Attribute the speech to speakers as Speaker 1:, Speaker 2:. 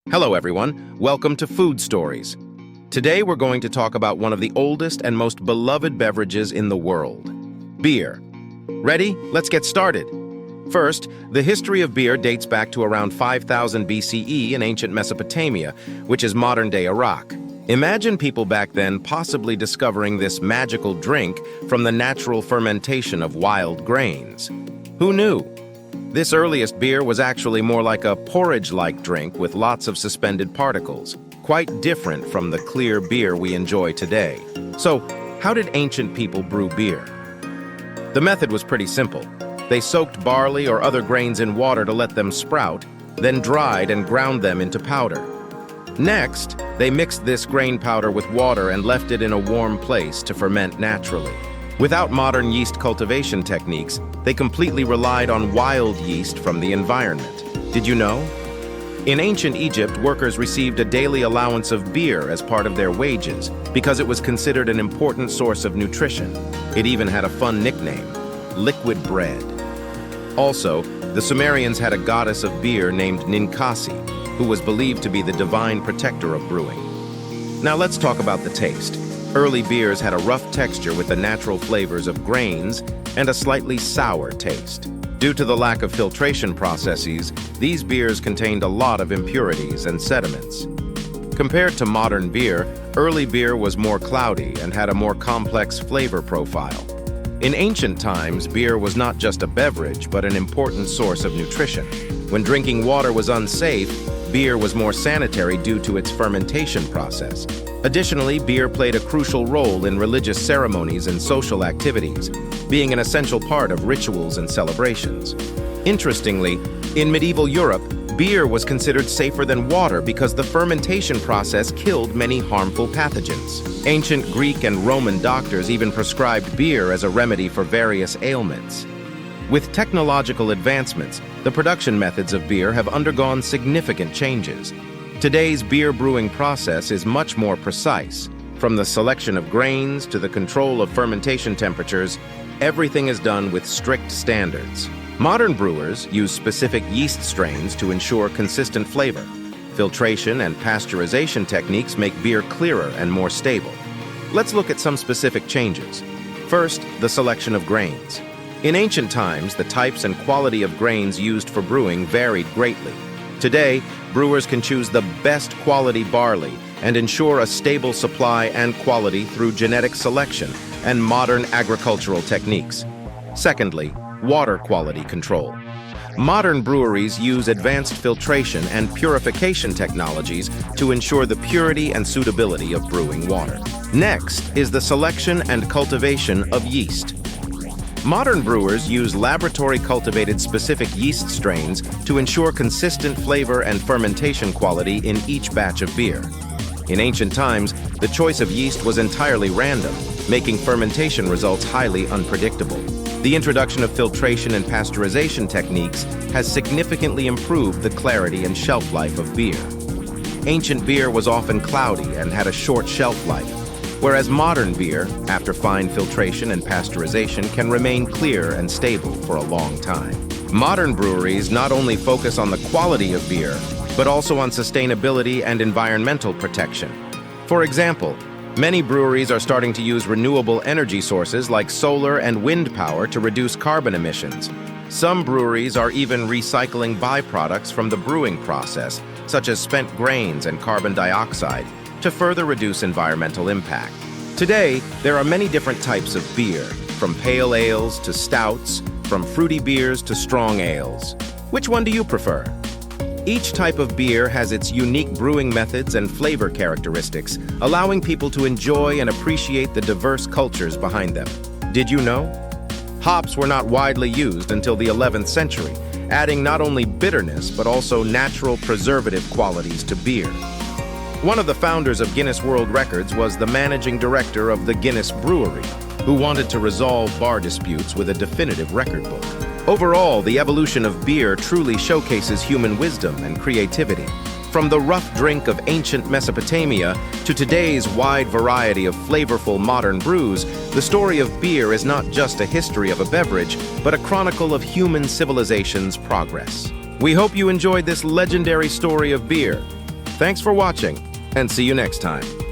Speaker 1: Hello everyone, welcome to Food Stories. Today we're going to talk about one of the oldest and most beloved beverages in the world, beer. Ready? Let's get started. First, the history of beer dates back to around 5000 BCE in ancient Mesopotamia, which is modern-day Iraq. Imagine people back then possibly discovering this magical drink from the natural fermentation of wild grains. Who knew? This earliest beer was actually more like a porridge-like drink with lots of suspended particles, quite different from the clear beer we enjoy today. So, how did ancient people brew beer? The method was pretty simple. They soaked barley or other grains in water to let them sprout, then dried and ground them into powder. Next, they mixed this grain powder with water and left it in a warm place to ferment naturally. Without modern yeast cultivation techniques, they completely relied on wild yeast from the environment. Did you know? In ancient Egypt, workers received a daily allowance of beer as part of their wages because it was considered an important source of nutrition. It even had a fun nickname, liquid bread. Also, the Sumerians had a goddess of beer named Ninkasi, who was believed to be the divine protector of brewing. Now let's talk about the taste. Early beers had a rough texture with the natural flavors of grains and a slightly sour taste. Due to the lack of filtration processes, these beers contained a lot of impurities and sediments. Compared to modern beer, early beer was more cloudy and had a more complex flavor profile. In ancient times, beer was not just a beverage, but an important source of nutrition. When drinking water was unsafe, beer was more sanitary due to its fermentation process. Additionally, beer played a crucial role in religious ceremonies and social activities, being an essential part of rituals and celebrations. Interestingly, in medieval Europe, beer was considered safer than water because the fermentation process killed many harmful pathogens. Ancient Greek and Roman doctors even prescribed beer as a remedy for various ailments. With technological advancements, the production methods of beer have undergone significant changes. Today's beer brewing process is much more precise. From the selection of grains to the control of fermentation temperatures, everything is done with strict standards. Modern brewers use specific yeast strains to ensure consistent flavor. Filtration and pasteurization techniques make beer clearer and more stable. Let's look at some specific changes. First, the selection of grains. In ancient times, the types and quality of grains used for brewing varied greatly. Today, brewers can choose the best quality barley and ensure a stable supply and quality through genetic selection and modern agricultural techniques. Secondly, water quality control. Modern breweries use advanced filtration and purification technologies to ensure the purity and suitability of brewing water. Next is the selection and cultivation of yeast. Modern brewers use laboratory-cultivated specific yeast strains to ensure consistent flavor and fermentation quality in each batch of beer. In ancient times, the choice of yeast was entirely random, making fermentation results highly unpredictable. The introduction of filtration and pasteurization techniques has significantly improved the clarity and shelf life of beer. Ancient beer was often cloudy and had a short shelf life, whereas modern beer, after fine filtration and pasteurization, can remain clear and stable for a long time. Modern breweries not only focus on the quality of beer, but also on sustainability and environmental protection. For example, many breweries are starting to use renewable energy sources like solar and wind power to reduce carbon emissions. Some breweries are even recycling byproducts from the brewing process, such as spent grains and carbon dioxide, to further reduce environmental impact. Today, there are many different types of beer, from pale ales to stouts, from fruity beers to strong ales. Which one do you prefer? Each type of beer has its unique brewing methods and flavor characteristics, allowing people to enjoy and appreciate the diverse cultures behind them. Did you know? Hops were not widely used until the 11th century, adding not only bitterness but also natural preservative qualities to beer. One of the founders of Guinness World Records was the managing director of the Guinness Brewery, who wanted to resolve bar disputes with a definitive record book. Overall, the evolution of beer truly showcases human wisdom and creativity. From the rough drink of ancient Mesopotamia to today's wide variety of flavorful modern brews, the story of beer is not just a history of a beverage, but a chronicle of human civilization's progress. We hope you enjoyed this legendary story of beer. Thanks for watching, and see you next time.